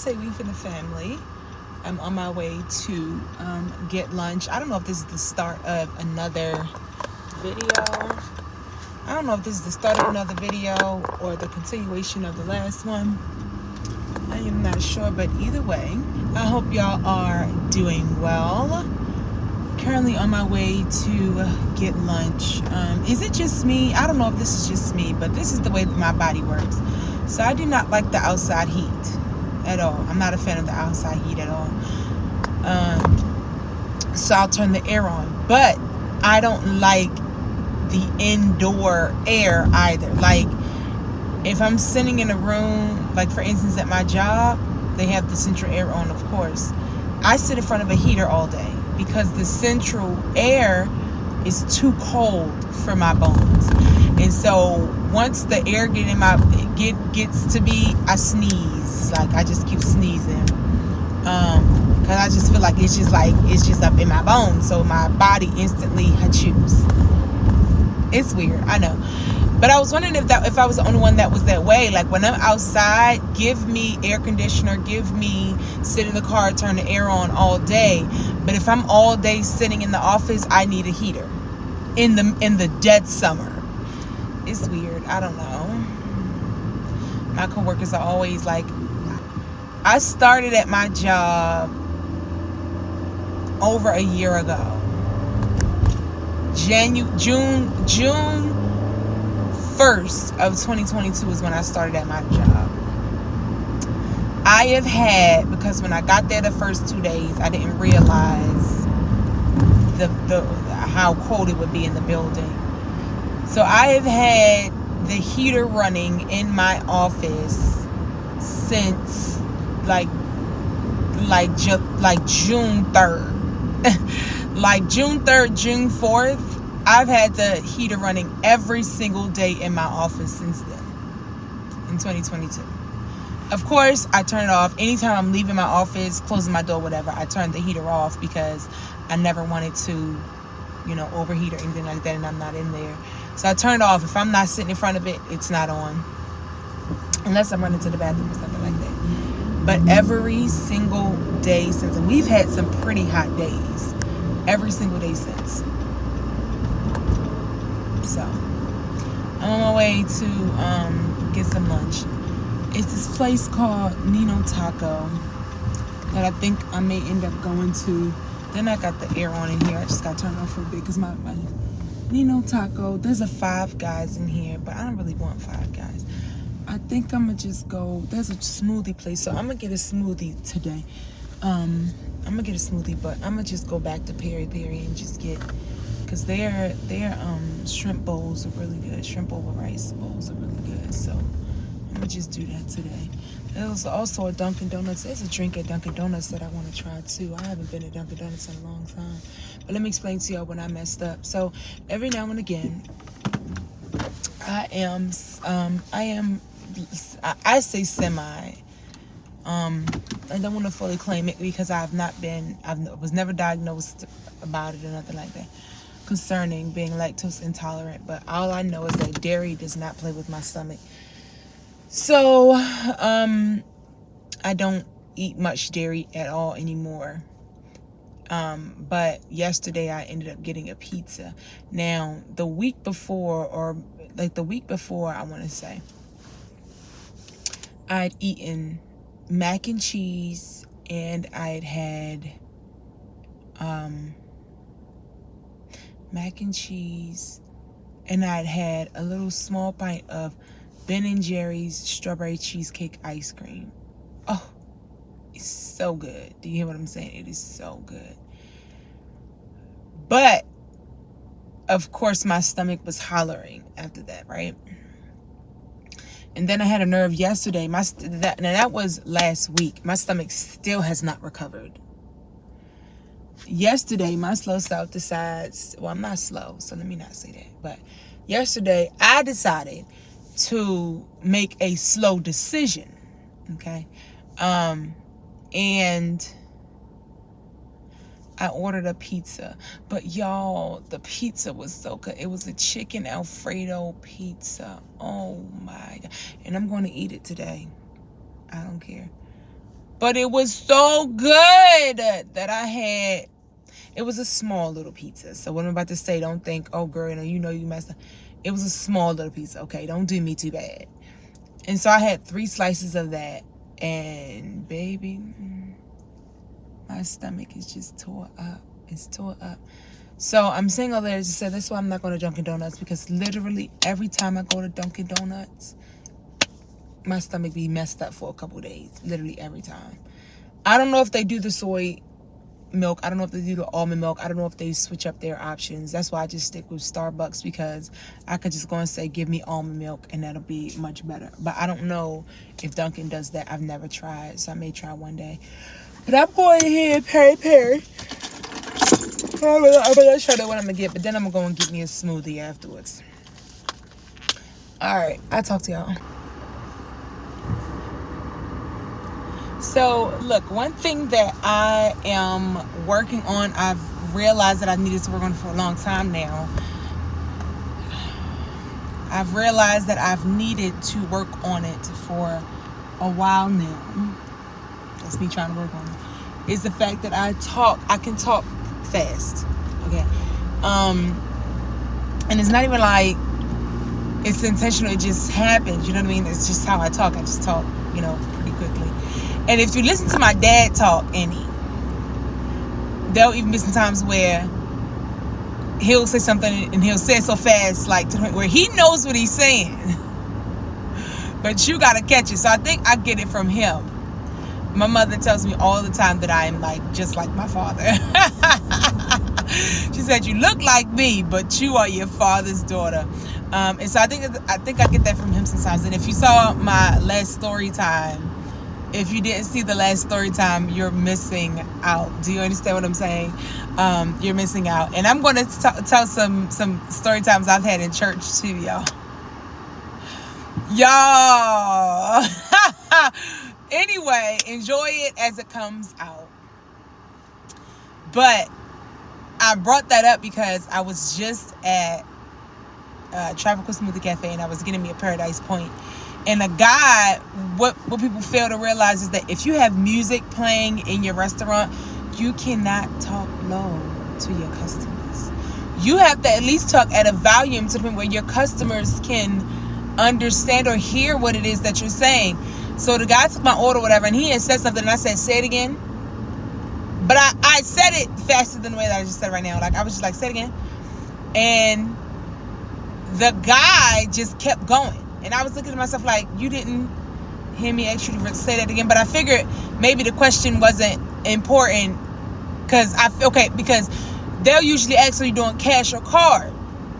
say we for the family. I'm on my way to get lunch. I don't know if this is the start of another video. I don't know if this is the start of another video or the continuation of the last one. I am not sure, but either way, I hope y'all are doing well. Currently on my way to get lunch. Is it just me? I don't know if this is just me, but this is the way that my body works. So I do not like the outside heat at all. I'm not a fan of the outside heat at all. So I'll turn the air on, but I don't like the indoor air either. Like if I'm sitting in a room, like for instance at my job, they have the central air on, of course. I sit in front of a heater all day because the central air is too cold for my bones. And so once the air gets to me, I sneeze. Like I just keep sneezing. Cause I just feel like it's just up in my bones. So my body instantly chews. It's weird, I know. But I was wondering if I was the only one that was that way. Like when I'm outside, give me air conditioner, give me sit in the car, turn the air on all day. But if I'm all day sitting in the office, I need a heater. In the dead summer. It's weird. I don't know. My coworkers are always like, I started at my job over a year ago. June 1st of 2022 is when I started at my job. I have had, because when I got there the first 2 days, I didn't realize how cold it would be in the building. So I have had the heater running in my office since like June 3rd. Like June 3rd, June 4th, I've had the heater running every single day in my office since then, in 2022. Of course, I turn it off. Anytime I'm leaving my office, closing my door, whatever, I turn the heater off because I never wanted to, overheat or anything like that, and I'm not in there. So I turn it off. If I'm not sitting in front of it, it's not on. Unless I'm running to the bathroom or something like that. But every single day since, and we've had some pretty hot days. Every single day since. So, I'm on my way to get some lunch. It's this place called Nino Taco that I think I may end up going to. Then I got the air on in here. I just got turned off for a bit because my Nino Taco. There's a Five Guys in here, but I don't really want Five Guys. I think I'm gonna just go. There's a smoothie place, so I'm gonna get a smoothie today. I'm gonna get a smoothie, but I'm gonna just go back to Peri Peri and just get, because their shrimp bowls are really good. Shrimp over rice bowls are really good. So I'm gonna just do that today. There's also a Dunkin' Donuts. There's a drink at Dunkin' Donuts that I want to try too. I haven't been at Dunkin' Donuts in a long time. But let me explain to y'all when I messed up. So every now and again, I say semi. I don't want to fully claim it because I was never diagnosed about it or nothing like that concerning being lactose intolerant. But all I know is that dairy does not play with my stomach. So, I don't eat much dairy at all anymore. But yesterday I ended up getting a pizza. Now, the week before, I want to say, I'd eaten mac and cheese, and I'd had mac and cheese, and I'd had a little small pint of Ben & Jerry's strawberry cheesecake ice cream. Oh, it's so good. Do you hear what I'm saying? It is so good. But, of course, my stomach was hollering after that, right? And then I had a nerve yesterday. That was last week. My stomach still has not recovered. Yesterday, my slow self decides, well, I'm not slow, so let me not say that. But yesterday, I decided to make a slow decision, okay? And I ordered a pizza. But y'all, the pizza was so good. It was a chicken Alfredo pizza. Oh my God. And I'm going to eat it today. I don't care. But it was so good that I had, it was a small little pizza. So what I'm about to say, don't think, oh girl, you know you messed up. It was a small little pizza, okay? Don't do me too bad. And so I had 3 slices of that. And baby, my stomach is just tore up. It's tore up. So I'm saying all that to say that's why I'm not going to Dunkin' Donuts, because literally every time I go to Dunkin' Donuts, my stomach be messed up for a couple days. Literally every time. I don't know if they do the soy milk. I don't know if they do the almond milk. I don't know if they switch up their options. That's why I just stick with Starbucks, because I could just go and say, give me almond milk, and that'll be much better. But I don't know if Dunkin' does that. I've never tried, so I may try one day. But I'm going ahead, Perry. I'm gonna show you what I'm gonna get, but then I'm gonna go and get me a smoothie afterwards. Alright, I'll talk to y'all. So, look, one thing that I am working on, I've realized that I needed to work on for a long time now. I've realized that I've needed to work on it for a while now. That's me trying to work on it. Is the fact that I can talk fast. Okay. And it's not even like it's intentional, it just happens. You know what I mean? It's just how I talk. I just talk, pretty quickly. And if you listen to my dad talk any, there'll even be some times where he'll say something and he'll say it so fast, like to the point where he knows what he's saying, but you gotta catch it. So I think I get it from him. My mother tells me all the time that I am just like my father. She said, you look like me, but you are your father's daughter. And so I think I get that from him sometimes. And if you saw my last story time, if you didn't see the last story time, you're missing out. Do you understand what I'm saying? You're missing out. And I'm going to tell some story times I've had in church too, y'all. Anyway, enjoy it as it comes out. But I brought that up because I was just at Tropical Smoothie Cafe, and I was getting me a Paradise Point. And a guy, what people fail to realize is that if you have music playing in your restaurant, you cannot talk low to your customers. You have to at least talk at a volume to the point where your customers can understand or hear what it is that you're saying. So the guy took my order, whatever, and he had said something, and I said, say it again. But I said it faster than the way that I just said right now. I was just like, say it again. And the guy just kept going. And I was looking at myself like, you didn't hear me actually say that again. But I figured maybe the question wasn't important because they'll usually ask, are you doing cash or card,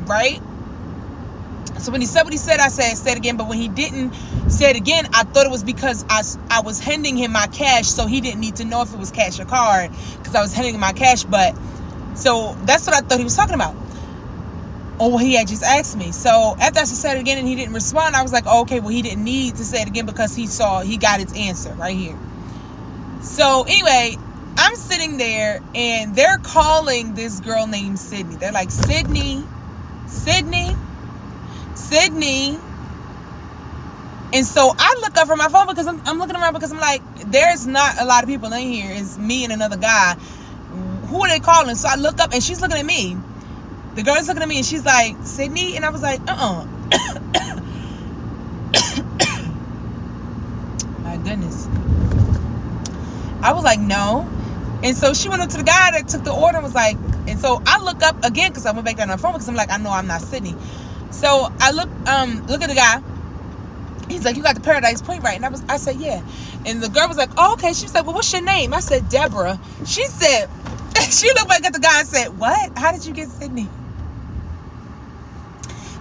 right? So when he said what he said, I said, say it again. But when he didn't say it again, I thought it was because I was handing him my cash, so he didn't need to know if it was cash or card because I was handing him my cash. But so that's what I thought he was talking about. Or he had just asked me. So after I said it again and he didn't respond, I was like, oh, okay, well, he didn't need to say it again because he got his answer right here. So anyway, I'm sitting there and they're calling this girl named Sydney. They're like, Sydney. And so I look up from my phone because I'm looking around because I'm like, there's not a lot of people in here. It's me and another guy. Who are they calling? So I look up and she's looking at me. The girl's looking at me and she's like, Sydney? And I was like, My goodness. I was like, no. And so she went up to the guy that took the order and was like, and so I look up again because I went back down on my phone because I'm like, I know I'm not Sydney. So I look at the guy. He's like, you got the Paradise Point right? And I said, yeah. And the girl was like, oh, okay. She was like, well, what's your name? I said, Deborah. She said, she looked back at the guy and said, what? How did you get Sydney?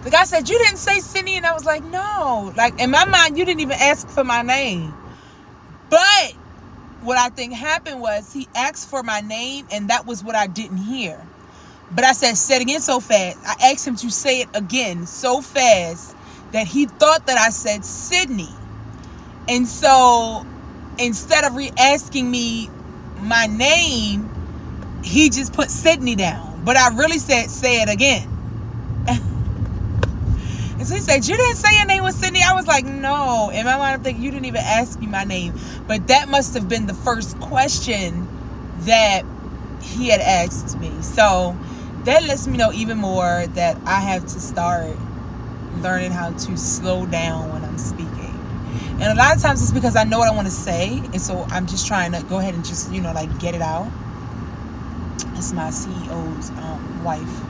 The guy said, you didn't say Sydney. And I was like, no. Like, in my mind, you didn't even ask for my name. But what I think happened was he asked for my name, and that was what I didn't hear. But I said, say it again so fast. I asked him to say it again so fast that he thought that I said Sydney. And so instead of re-asking me my name, he just put Sydney down. But I really said, say it again. And so he said, you didn't say your name was Sydney. I was like, no. In my mind, I'm thinking, you didn't even ask me my name. But that must have been the first question that he had asked me. So that lets me know even more that I have to start learning how to slow down when I'm speaking. And a lot of times it's because I know what I want to say. And so I'm just trying to go ahead and just, like get it out. It's my CEO's wife.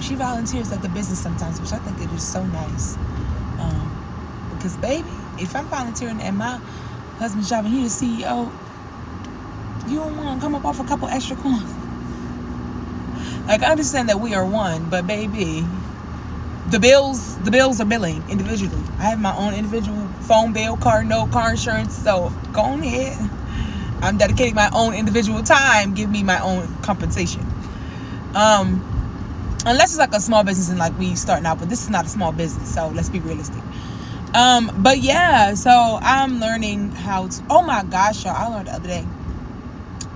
She volunteers at the business sometimes, which I think it is so nice. Because, baby, if I'm volunteering at my husband's job and he's the CEO, you don't want to come up off a couple extra coins. Like, I understand that we are one, but, baby, the bills are billing individually. I have my own individual phone bill, car note, car insurance. So, go on ahead. I'm dedicating my own individual time. Give me my own compensation. Unless it's like a small business and like we starting out, but this is not a small business, so let's be realistic. But yeah, so I'm learning how to, oh my gosh, y'all, I learned the other day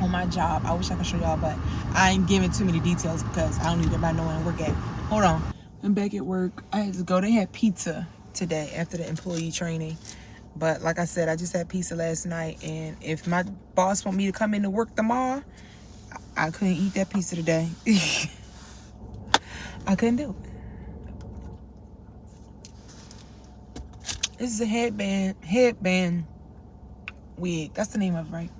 on my job. I wish I could show y'all, but I ain't giving too many details because I don't need everybody knowing where we're at. Hold on. I'm back at work. I had to go. They had pizza today after the employee training. But like I said, I just had pizza last night, and if my boss want me to come in to work tomorrow, I couldn't eat that pizza today. I couldn't do it. This is a headband wig. That's the name of it, right?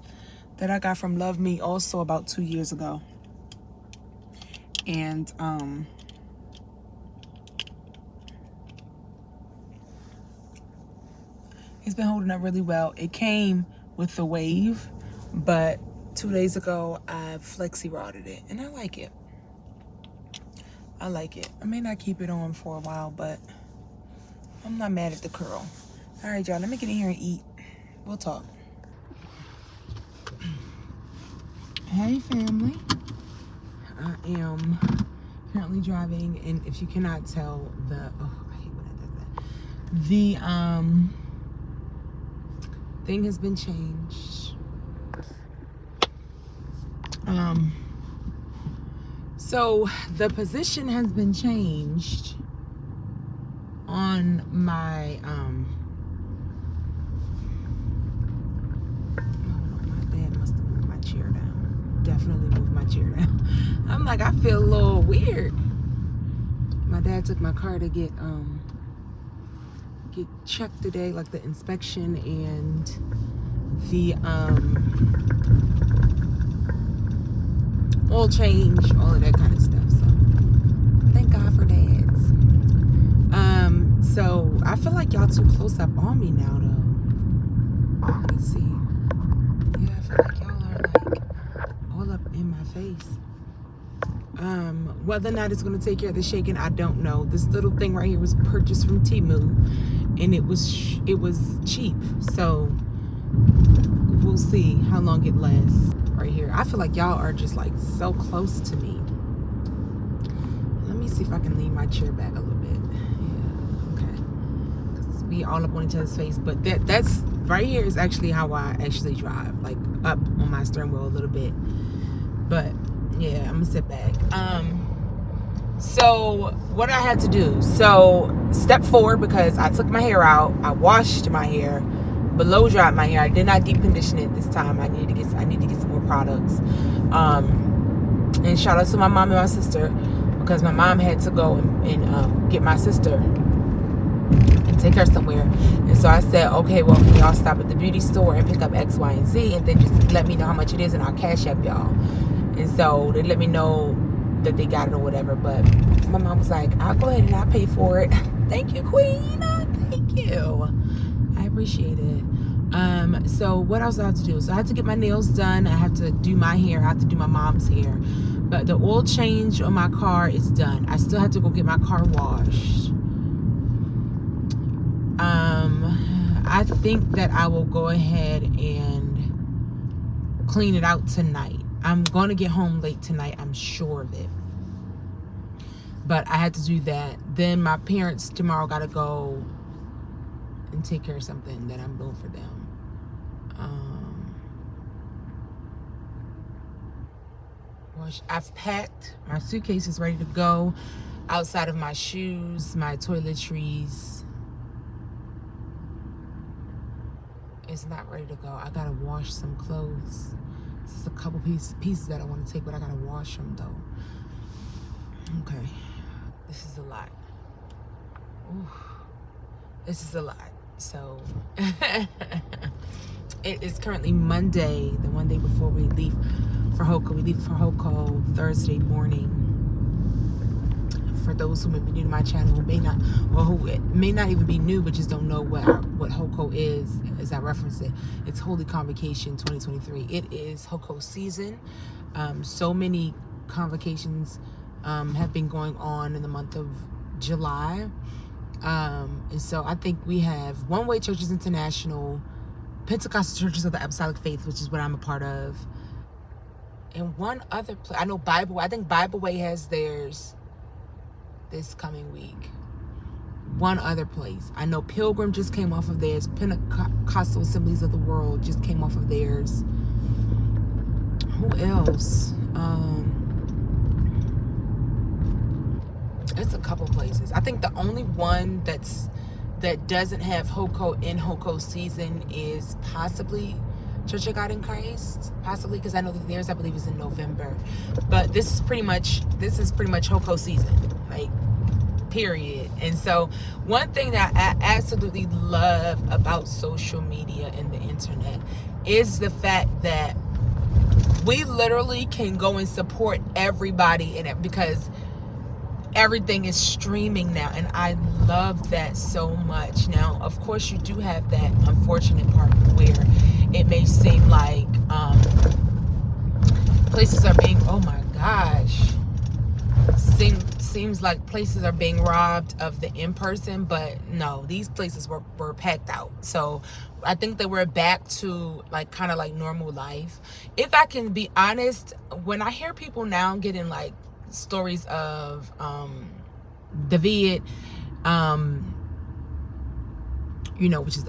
That I got from Love Me also about 2 years ago. And it's been holding up really well. It came with the wave, but 2 days ago I flexi rodded it, and I like it. I like it. I may not keep it on for a while, but I'm not mad at the curl. All right, y'all, let me get in here and eat. We'll talk. Hey, family. I am currently driving, and if you cannot tell, I hate when I do that. The thing has been changed. So the position has been changed on my my dad must have moved my chair down. Definitely moved my chair down. I'm like, I feel a little weird. My dad took my car to get checked today, like the inspection and the oil change, all of that kind of stuff. So thank God for dads. So I feel like y'all too close up on me now though. Let's see. Yeah, I feel like y'all are like all up in my face. Whether or not it's gonna take care of the shaking, I don't know. This little thing right here was purchased from Temu, and it was cheap. So we'll see how long it lasts. Right here, I feel like y'all are just like so close to me. Let me see if I can lean my chair back a little bit. Yeah, okay. Cause we all up on each other's face, but that's right here is actually how I actually drive, like up on my steering wheel a little bit. But yeah, I'm gonna sit back. So what I had to do, so step 4, because I took my hair out, I washed my hair, blow dried my hair. I did not deep condition it this time. I need to get some more products. And shout out to my mom and my sister, because my mom had to go and get my sister and take her somewhere. And so I said, okay, well, can y'all stop at the beauty store and pick up X, Y, and Z, and then just let me know how much it is, and I'll cash app y'all. And so they let me know that they got it or whatever. But my mom was like, I'll go ahead and I'll pay for it. Thank you, Queen. Thank you. I appreciate it. So what else do I have to do? So I have to get my nails done. I have to do my hair. I have to do my mom's hair. But the oil change on my car is done. I still have to go get my car washed. I think that I will go ahead and clean it out tonight. I'm going to get home late tonight. I'm sure of it. But I had to do that. Then my parents tomorrow got to go and take care of something that I'm doing for them. I've packed. My suitcase is ready to go. outside of my shoes, my toiletries is not ready to go. I gotta wash some clothes. This is a couple pieces that I want to take, but I gotta wash them though. Okay, this is a lot. Ooh, this is a lot. So it is currently Monday, the one day before we leave for HOCO. We leave for HOCO Thursday morning. For those who may be new to my channel, who may not, or who may not even be new, but just don't know what HOCO is, as I reference it, it's Holy Convocation 2023. It is HOCO season. So many convocations have been going on in the month of July. And so I think we have One Way Churches International, Pentecostal Churches of the Apostolic Faith, which is what I'm a part of, and one other place. I know I think Bible Way has theirs this coming week. One other place. I know Pilgrim just came off of theirs. Pentecostal Assemblies of the World just came off of theirs. Who else? It's a couple places. I think the only one that doesn't have HOCO in HOCO season is possibly Church of God in Christ, possibly, because I know that theirs, I believe, is in November. But this is pretty much HOCO season, like, period. And so one thing that I absolutely love about social media and the internet is the fact that we literally can go and support everybody in it, because everything is streaming now, and I love that so much. Now, of course, you do have that unfortunate part where it may seem like places are being, oh my gosh, seems like places are being robbed of the in-person, but no, these places were packed out. So I think that we're back to like kind of like normal life. If I can be honest, when I hear people now getting like stories of David, which is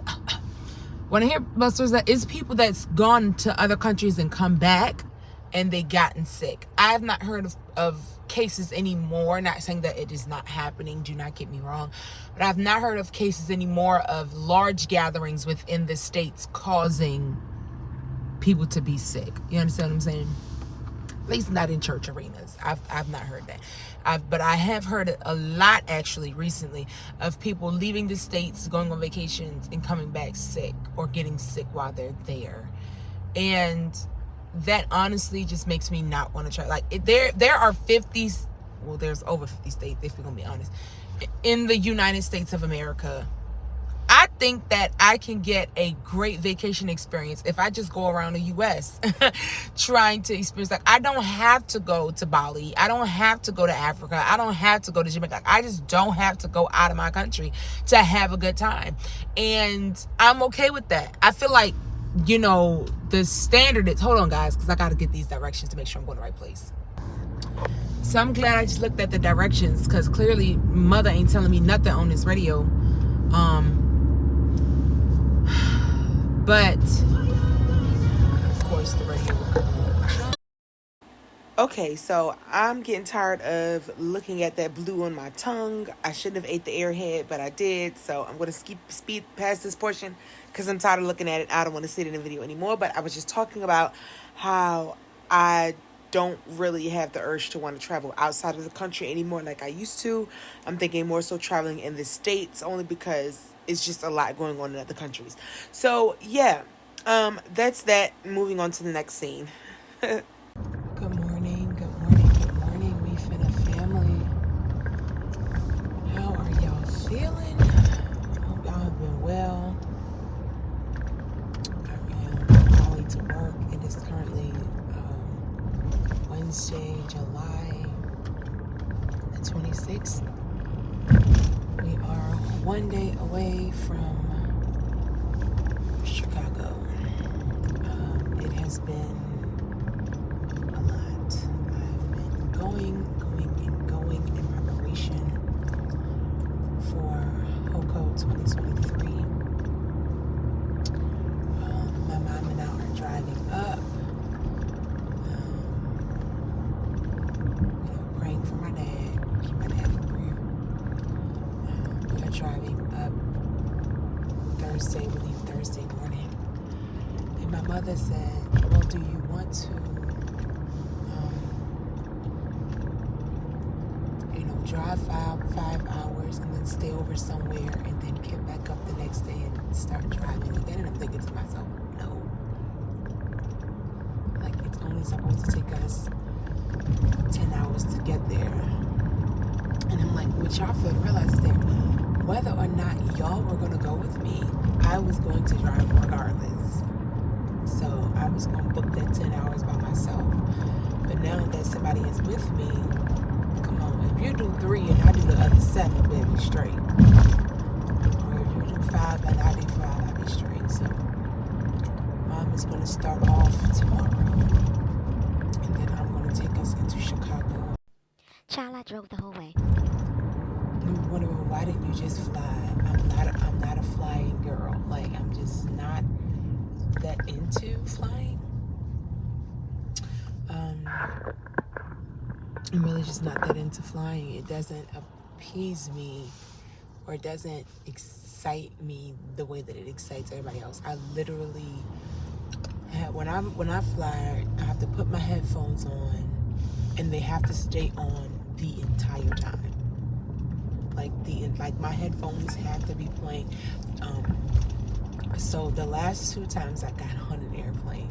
when I hear about stories that is people that's gone to other countries and come back and they gotten sick. I have not heard of cases anymore. Not saying that it is not happening, do not get me wrong, but I've not heard of cases anymore of large gatherings within the states causing people to be sick. You understand what I'm saying? At least not in church arenas. I've not heard that. But I have heard a lot actually recently of people leaving the states, going on vacations, and coming back sick or getting sick while they're there. And that honestly just makes me not want to try. Like, there are 50, well, there's over 50 states, if we're gonna be honest, in the United States of America. I think that I can get a great vacation experience if I just go around the U.S. trying to experience. Like, I don't have to go to Bali. I don't have to go to Africa. I don't have to go to Jamaica. I just don't have to go out of my country to have a good time. And I'm okay with that. I feel like, the standard is, hold on guys, because I got to get these directions to make sure I'm going the right place. So I'm glad I just looked at the directions, because clearly mother ain't telling me nothing on this radio. But of course the radio will come on. Okay, so I'm getting tired of looking at that blue on my tongue. I shouldn't have ate the airhead, but I did. So I'm going to speed past this portion because I'm tired of looking at it. I don't want to see it in the video anymore. But I was just talking about how I don't really have the urge to want to travel outside of the country anymore like I used to. I'm thinking more so traveling in the States, only because it's just a lot going on in other countries. So yeah, that's that. Moving on to the next scene. Good morning, we finna family. How are y'all feeling? Hope y'all have been well. I am on my way to work. It is currently Wednesday, July the 26th. We are one day away from Chicago. It has been a lot. I've been going in preparation for HOCO 2023. My mom and I are driving up, praying for my dad. Keep my dad in Thursday. We leave Thursday morning. And my mother said, well, do you want to, drive 5 hours and then stay over somewhere and then get back up the next day and start driving again? And I'm thinking to myself, no. Like, it's only supposed to take us 10 hours to get there. And I'm like, what y'all fail to realize is that whether or not y'all were going to go with me, I was going to drive regardless. So I was going to book that 10 hours by myself. But now that somebody is with me, come on, if you do 3 and I do the other 7, baby, straight. Or if you do 5 and I do 5, I'll be straight. So Mom is going to start off tomorrow. And then I'm going to take us into Chicago. Child, I drove the whole way. I'm wondering, why didn't you just fly? I'm not a flying girl. Like, I'm just not that into flying. I'm really just not that into flying. It doesn't appease me, or it doesn't excite me the way that it excites everybody else. I literally when I fly, I have to put my headphones on, and they have to stay on the entire time. Like my headphones have to be playing. So the last 2 times I got on an airplane.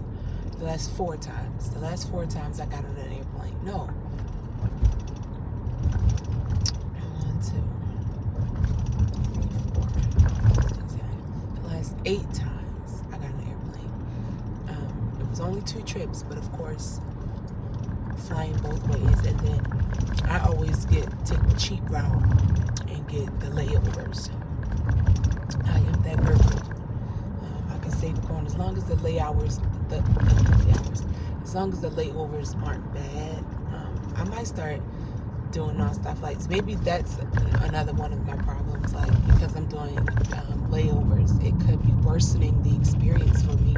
The last four times I got on an airplane. No. 1, 2, 3, 4. The last 8 times I got on an airplane. It was only 2 trips, but of course, flying both ways. And then I always take the cheap route and get the layovers. I am that girl. I can save going as long as the layovers, as long as the layovers aren't bad. I might start doing non-stop flights. Maybe that's another one of my problems. Like, because I'm doing layovers, it could be worsening the experience for me.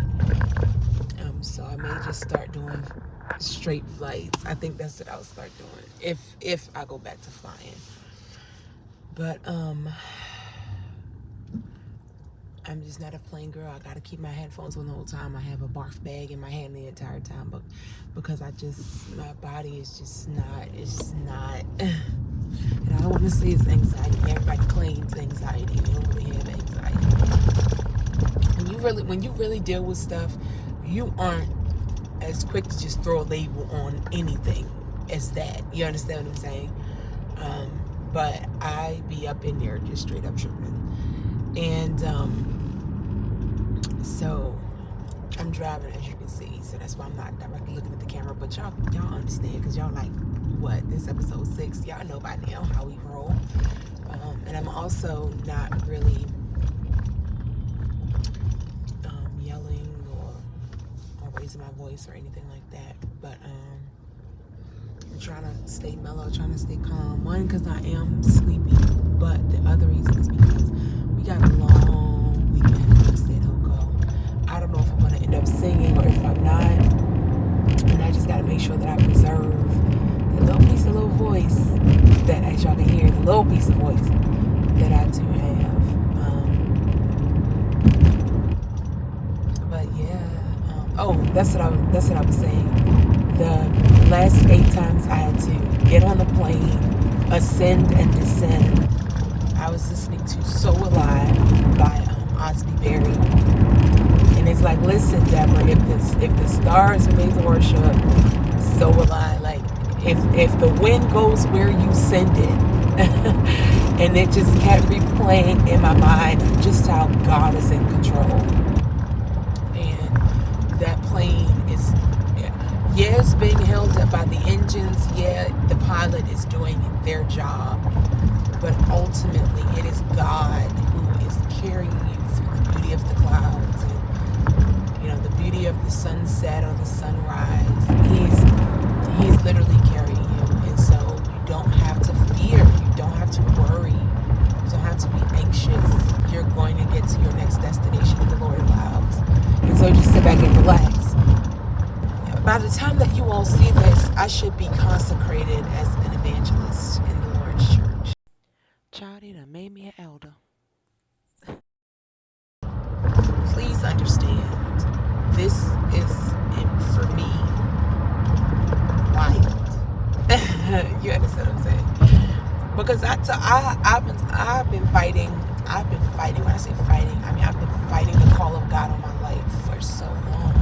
So I may just start doing straight flights. I think that's what I'll start doing if I go back to flying. But I'm just not a plain girl. I gotta keep my headphones on the whole time. I have a barf bag in my hand the entire time, but because my body is just not, and I don't want to say it's anxiety. Everybody claims anxiety. They don't really have anxiety. When you really deal with stuff, you aren't as quick to just throw a label on anything as that. You understand what I'm saying? But I be up in there just straight up tripping. And so I'm driving, as you can see, so that's why I'm not directly looking at the camera. But y'all understand, because y'all like, what, this episode 6, y'all know by now how we roll. And I'm also not really yelling or raising my voice or anything like that. But I'm trying to stay mellow, trying to stay calm. One, because I am sleepy, but the other reason is because we got a long weekend. I said, oh, go. I don't know if I'm going to end up singing or if I'm not. And I just got to make sure that I preserve the little voice that, as y'all can hear, the little piece of voice that I do have. But yeah, that's what I was saying. The last 8 times I had to get on the plane, ascend and descend. I was listening to So Alive by Osby Berry. And it's like, listen, Deborah, if the stars are made to worship, so will I. Like, if the wind goes where you send it. And it just kept replaying in my mind just how God is in control. And that plane is, it's being held up by the engines. Yeah, the pilot is doing their job. But ultimately, it is God who is carrying you through the beauty of the clouds and, the beauty of the sunset or the sunrise. He's literally carrying you. And so you don't have to fear. You don't have to worry. You don't have to be anxious. You're going to get to your next destination if the Lord allows. And so just sit back and relax. By the time that you all see this, I should be consecrated as an evangelist in the Lord's church. Child, they done made me an elder. please understand, this is, for me, wild. You understand what I'm saying? Because I've been fighting. When I say fighting, I mean I've been fighting the call of God on my life for so long.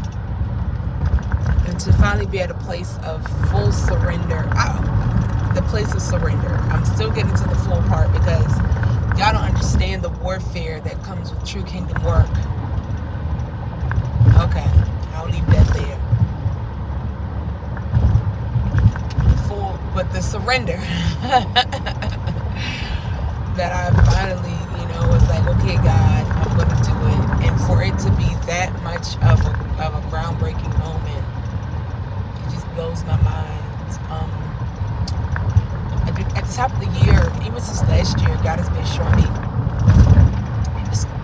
And to finally be at a place of full surrender, the place of surrender. I'm still getting to the full part because y'all don't understand the warfare that comes with true kingdom work. Okay, I'll leave that there. But the surrender that I finally, was like, okay, God, I'm going to do it. And for it to be that much of a groundbreaking moment, it just blows my mind. At the top of the year, even since last year, God has been showing me,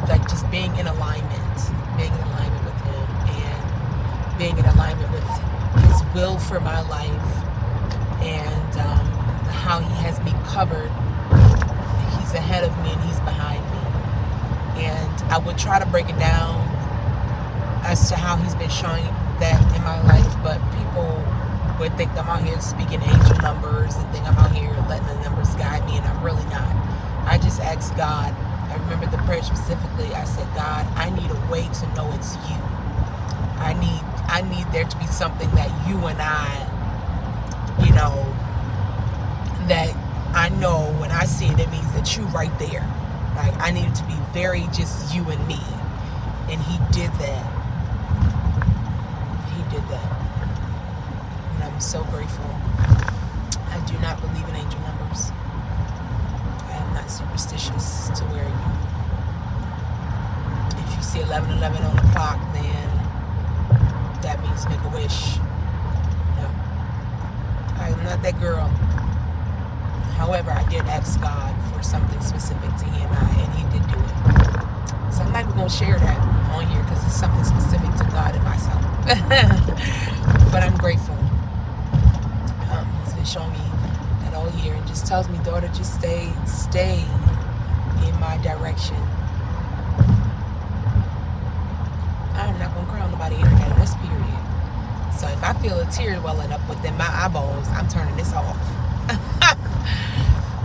like, just being in alignment with Him and being in alignment with His will for my life, and how He has me covered. He's ahead of me and He's behind me. And I would try to break it down as to how He's been showing that in my life, but people would think I'm out here speaking angel numbers and think I'm out here letting the numbers guide me, and I'm really not. I just asked God. I remember the prayer specifically. I said, God, I need a way to know it's You. I need there to be something that You and I, that I know when I see it, it means that You right there. Like, I need it to be very just You and me. And He did that. He did that. And I'm so grateful. I do not believe in angel numbers. I am not superstitious to where if you see 11:11 on the clock, then that means make a wish. No. I am not that girl. However, I did ask God for something specific to He and He did do it. So I'm not even going to share that on here because it's something specific to God and myself. But I'm grateful. He's been showing me that all year and just tells me, daughter, just stay in my direction. I'm not going to cry on nobody's internet, that's period. So if I feel a tear welling up within my eyeballs, I'm turning this off.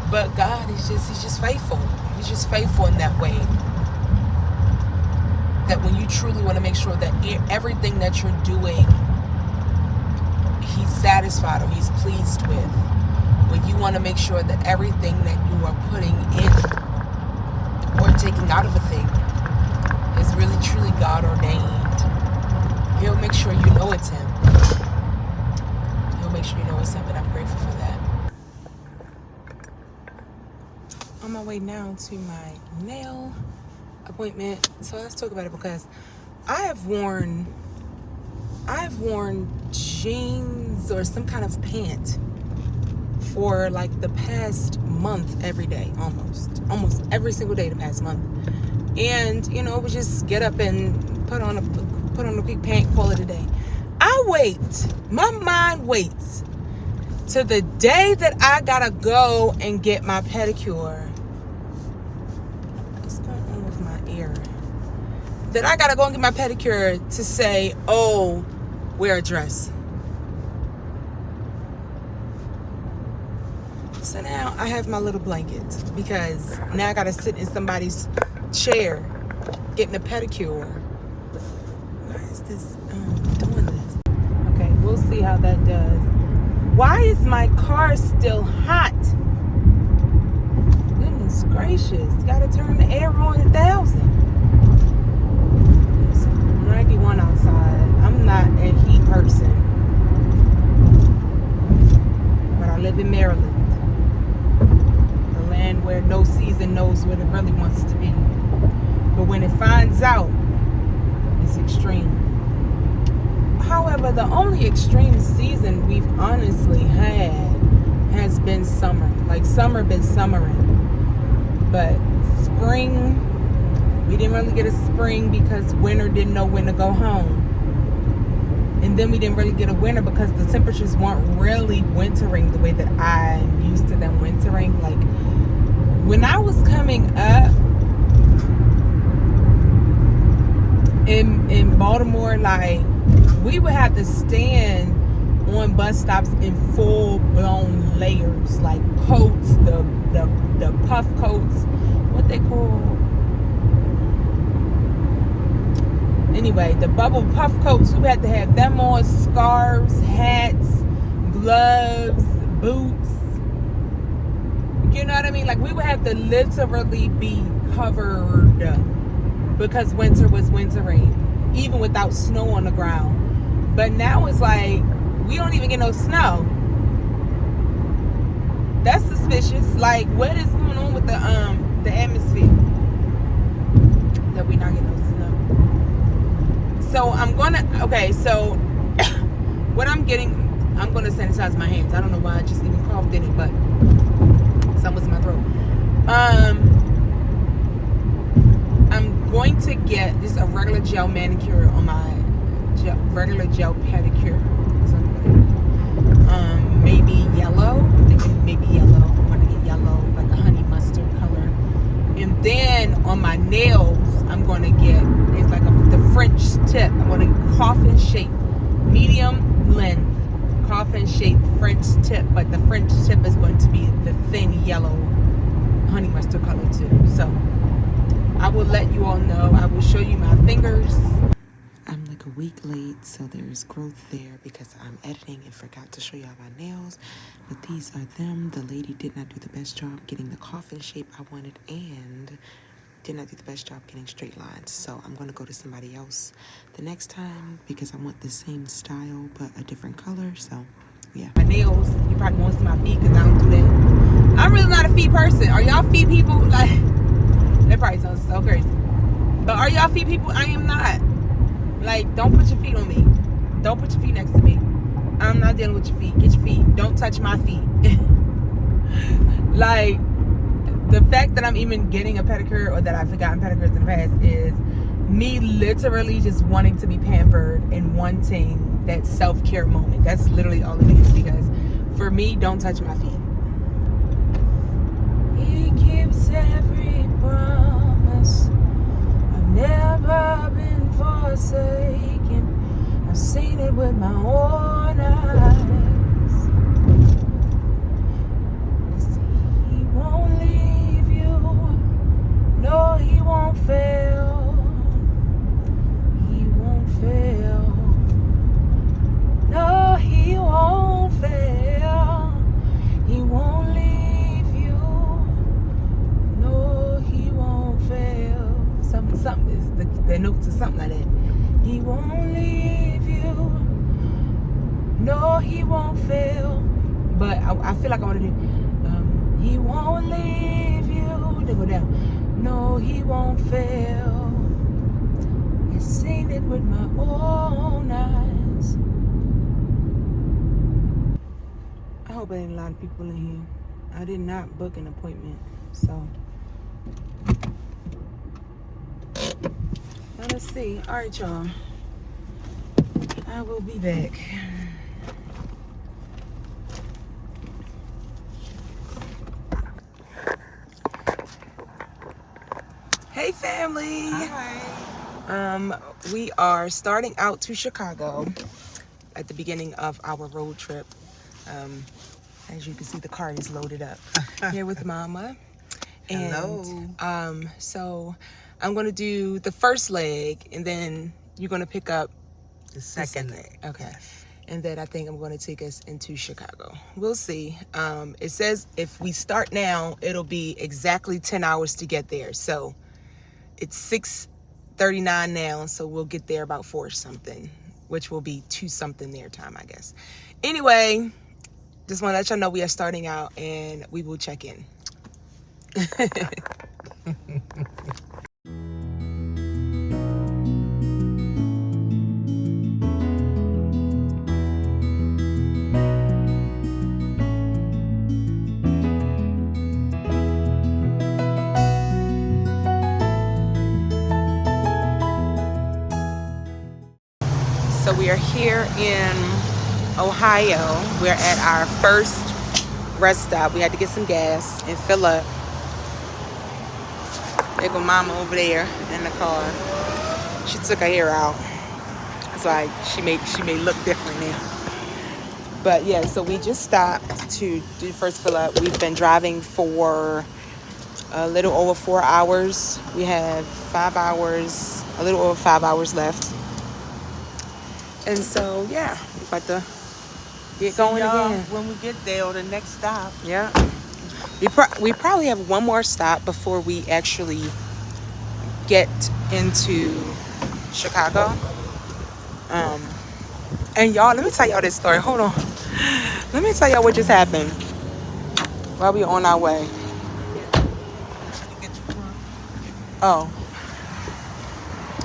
But God is He's just faithful. He's just faithful in that way. That when you truly want to make sure that everything that you're doing, He's satisfied or He's pleased with. When you want to make sure that everything that you are putting in or taking out of a thing is really truly God ordained, He'll make sure you know it's Him. He'll make sure you know it's Him, and I'm grateful for that. On my way now to my nail appointment. So let's talk about it because I've worn jeans or some kind of pant for like the past month every day, almost every single day the past month. And it was just get up and put on a quick pant, call it a day. My mind waits to the day that I gotta go and get my pedicure. What's going on with my ear? That I gotta go and get my pedicure to say, oh, wear a dress. So now I have my little blanket because now I gotta sit in somebody's chair getting a pedicure. Why is this doing this? Okay, we'll see how that does. Why is my car still hot? Goodness gracious. Gotta turn the air on 1,000. It's 91 outside. I'm not a heat person. But I live in Maryland. The land where no season knows what it really wants to be. But when it finds out, it's extreme. However, the only extreme season we've honestly had has been summer. Like, summer been summering. But spring, we didn't really get a spring because winter didn't know when to go home. And then we didn't really get a winter because the temperatures weren't really wintering the way that I'm used to them wintering. Like, when I was coming up, in Baltimore, like we would have to stand on bus stops in full blown layers, like coats, the puff coats, what they call. Anyway, the bubble puff coats, we had to have them on, scarves, hats, gloves, boots. You know what I mean? Like we would have to literally be covered because winter was wintering, even without snow on the ground. But now it's like we don't even get no snow. That's suspicious. Like what is going on with the atmosphere that we not getting no snow? So I'm gonna what I'm gonna sanitize my hands. I don't know why I just even coughed in it, but something was in my throat. I'm going to get just a regular gel manicure on my regular gel pedicure. Maybe yellow. I'm thinking maybe yellow. I want to get yellow, like a honey mustard color. And then on my nails, I'm going to get, it's like the French tip. I'm going to get coffin shape, medium length, coffin shape French tip. But the French tip is going to be the thin yellow honey mustard color too. So I will let you all know. I will show you my fingers. I'm like a week late, so there's growth there because I'm editing and forgot to show y'all my nails. But these are them. The lady did not do the best job getting the coffin shape I wanted and did not do the best job getting straight lines. So I'm going to go to somebody else the next time because I want the same style but a different color. So yeah. My nails, you probably won't see my feet because I don't do that. I'm really not a feet person. Are y'all feet people? Like, that probably sounds so crazy. But are y'all feet people? I am not. Like, don't put your feet on me. Don't put your feet next to me. I'm not dealing with your feet. Get your feet. Don't touch my feet. Like, the fact that I'm even getting a pedicure or that I've forgotten pedicures in the past is me literally just wanting to be pampered and wanting that self-care moment. That's literally all it is because for me, don't touch my feet. He keeps every promise. I've never been forsaken. I've seen it with my own eyes. He won't leave you. No, he won't fail. He won't fail. No, he won't fail. He won't leave you. No, he won't fail. Something is the notes or something like that. He won't leave you. No, he won't fail. But I feel like I want to do. He won't leave you. They go down. No, he won't fail. I've seen it with my own eyes. I hope there ain't a lot of people in here. I did not book an appointment, so. Now let's see. All right, y'all. I will be back. Hey, family. Hi. We are starting out to Chicago at the beginning of our road trip. As you can see, the car is loaded up here with Mama. And, Hello. So I'm going to do the first leg, and then you're going to pick up The second leg. Okay. Yes. And then I think I'm going to take us into Chicago. We'll see. It says if we start now, it'll be exactly 10 hours to get there. So it's 6:39 now, so we'll get there about 4 something, which will be 2 something their time, I guess. Anyway, just want to let y'all know we are starting out, and we will check in. So we are here in Ohio. We're at our first rest stop. We had to get some gas and fill up. There go Mama over there in the car. She took her hair out. It's like she may look different now. But yeah, so we just stopped to do the first fill up. We've been driving for a little over 4 hours. We have 5 hours, a little over 5 hours left. And so yeah, we're about to get going again. When we get there, or the next stop. Yeah. We probably have one more stop before we actually get into Chicago. And y'all, let me tell y'all this story. Hold on. Let me tell y'all what just happened while we on our way. Oh.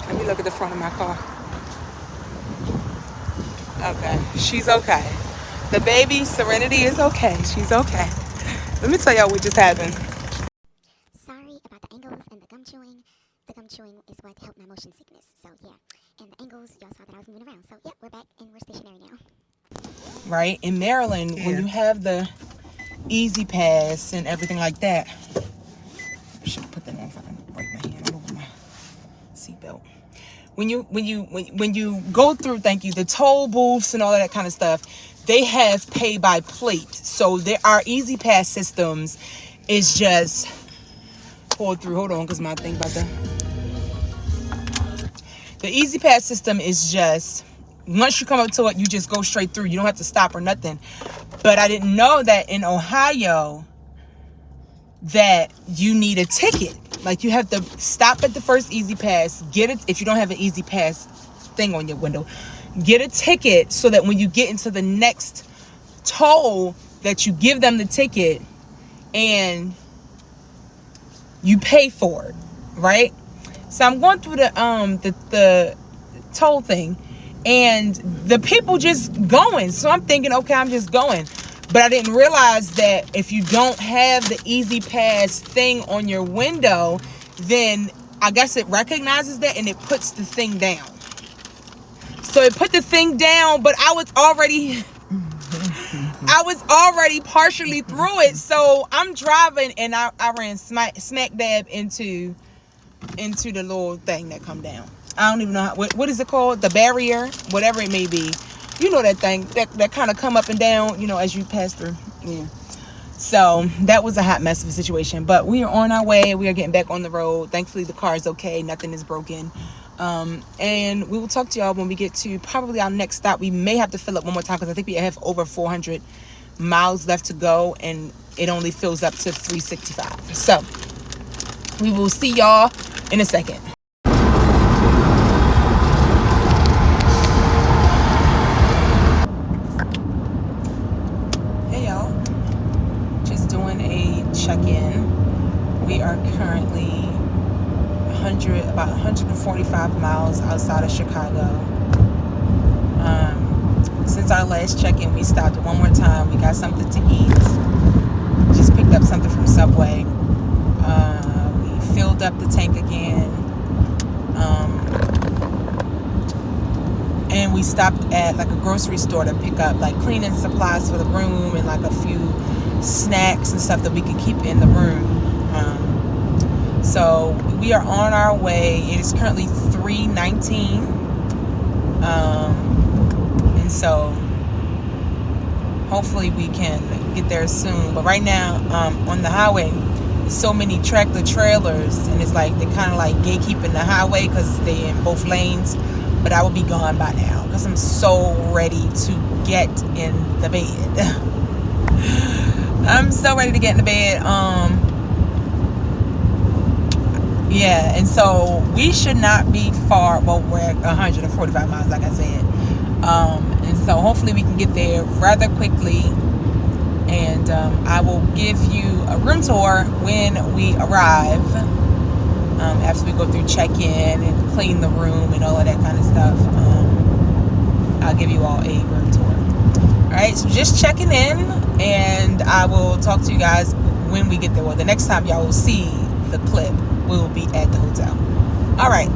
Let me look at the front of my car. Okay. She's okay. The baby, Serenity, is okay. She's okay. Let me tell y'all what just happened. Sorry about the angles and the gum chewing. The gum chewing is what helped my motion sickness. So yeah. And the angles, y'all saw that I was moving around. So yeah, we're back and we're stationary now. Right? In Maryland, when you have the Easy Pass and everything like that. I should have put that on if I can break my hand all over my seatbelt. When you go through, the toll booths and all of that kind of stuff, they have pay by plate. So our Easy Pass systems is just pulled through. Hold on, because my thing about the Easy Pass system is just, once you come up to it, you just go straight through. You don't have to stop or nothing. But I didn't know that in Ohio that you need a ticket. Like, you have to stop at the first Easy Pass, get it. If you don't have an Easy Pass thing on your window, get a ticket so that when you get into the next toll, that you give them the ticket and you pay for it, right? So I'm going through the toll thing, and the people just going. So I'm thinking, okay, I'm just going. But I didn't realize that if you don't have the Easy Pass thing on your window, then I guess it recognizes that and it puts the thing down. So it put the thing down, but I was already partially through it. So I'm driving and I ran smack dab into the little thing that come down. I don't even know what is it called? The barrier, whatever it may be. You know that thing that kind of come up and down, as you pass through. Yeah. So that was a hot mess of a situation. But we are on our way. We are getting back on the road. Thankfully, the car is okay. Nothing is broken. And we will talk to y'all when we get to probably our next stop. We may have to fill up one more time because I think we have over 400 miles left to go. And it only fills up to 365. So we will see y'all in a second. Check-in. We are currently about 145 miles outside of Chicago. Since our last check-in, we stopped one more time. We got something to eat. Just picked up something from Subway. We filled up the tank again. And we stopped at like a grocery store to pick up like cleaning supplies for the room and like a few snacks and stuff that we can keep in the room. So we are on our way. It is currently 3:19, and so hopefully we can get there soon. But right now, on the highway, there's so many tractor trailers, and it's like they're kind of like gatekeeping the highway because they're in both lanes. But I will be gone by now because I'm so ready to get in the bed. I'm so ready to get in the bed. Yeah, and so we should not be far. Well, we're at 145 miles, like I said. And so hopefully we can get there rather quickly. And I will give you a room tour when we arrive. After we go through check-in and clean the room and all of that kind of stuff. I'll give you all a room tour. Alright, so just checking in, and I will talk to you guys when we get there. Well, the next time y'all will see the clip, we will be at the hotel. Alright.